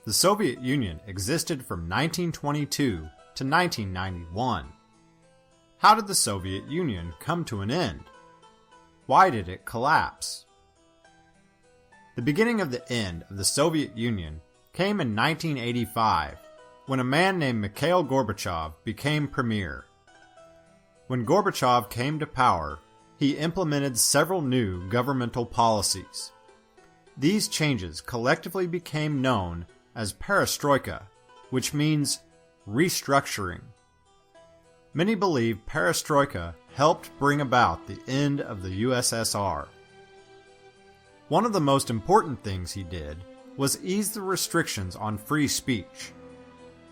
The Soviet Union existed from 1922 to 1991. How did the Soviet Union come to an end? Why did it collapse? The beginning of the end of the Soviet Union came in 1985, when a man named Mikhail Gorbachev became premier. When Gorbachev came to power, he implemented several new governmental policies. These changes collectively became known as perestroika, which means restructuring. Many believe perestroika helped bring about the end of the USSR. One of the most important things he did was ease the restrictions on free speech.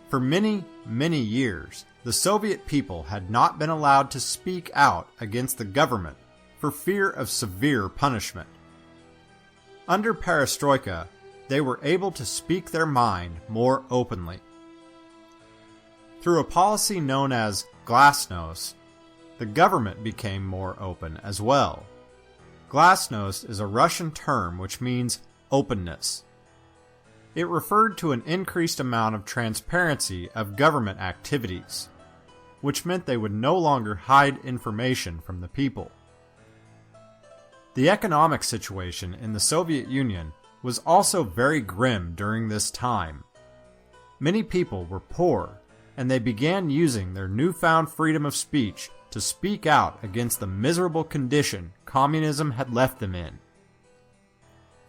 For many, many years, the Soviet people had not been allowed to speak out against the government for fear of severe punishment. Under perestroika, they were able to speak their mind more openly. Through a policy known as Glassnose, the government became more open as well. Glassnose is a Russian term which means openness. It referred to an increased amount of transparency of government activities, which meant they would no longer hide information from the people. The economic situation in the Soviet Union was also very grim during this time. Many people were poor, and they began using their newfound freedom of speech to speak out against the miserable condition communism had left them in.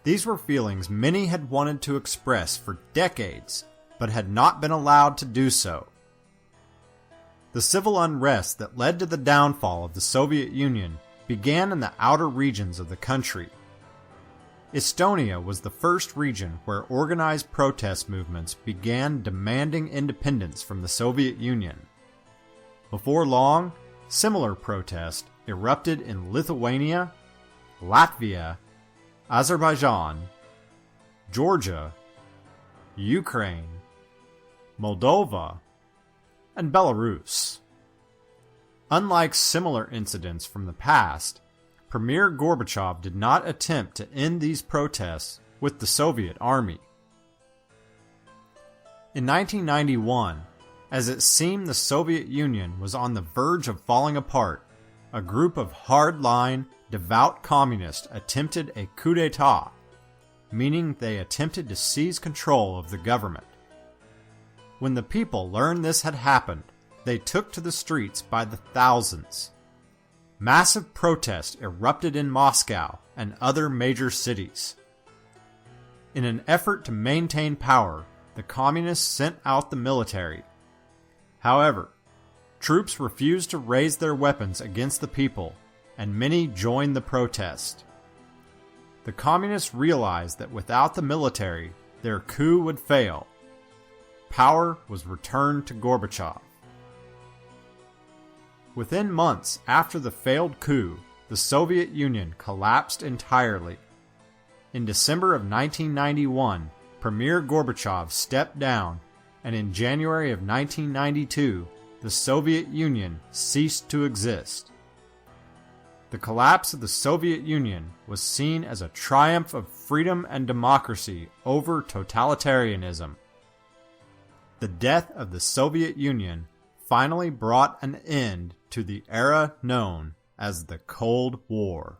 These were feelings many had wanted to express for decades, but had not been allowed to do so. The civil unrest that led to the downfall of the Soviet Union began in the outer regions of the country. Estonia was the first region where organized protest movements began demanding independence from the Soviet Union. Before long, similar protests erupted in Lithuania, Latvia, Azerbaijan, Georgia, Ukraine, Moldova, and Belarus. Unlike similar incidents from the past, Premier Gorbachev did not attempt to end these protests with the Soviet Army. In 1991, as it seemed the Soviet Union was on the verge of falling apart, a group of hard-line, devout communists attempted a coup d'etat, meaning they attempted to seize control of the government. When the people learned this had happened, they took to the streets by the thousands. Massive protests erupted in Moscow and other major cities. In an effort to maintain power, the communists sent out the military. However, troops refused to raise their weapons against the people, and many joined the protest. The communists realized that without the military, their coup would fail. Power was returned to Gorbachev. Within months after the failed coup, the Soviet Union collapsed entirely. In December of 1991, Premier Gorbachev stepped down, and in January of 1992, the Soviet Union ceased to exist. The collapse of the Soviet Union was seen as a triumph of freedom and democracy over totalitarianism. The death of the Soviet Union finally brought an end to the era known as the Cold War.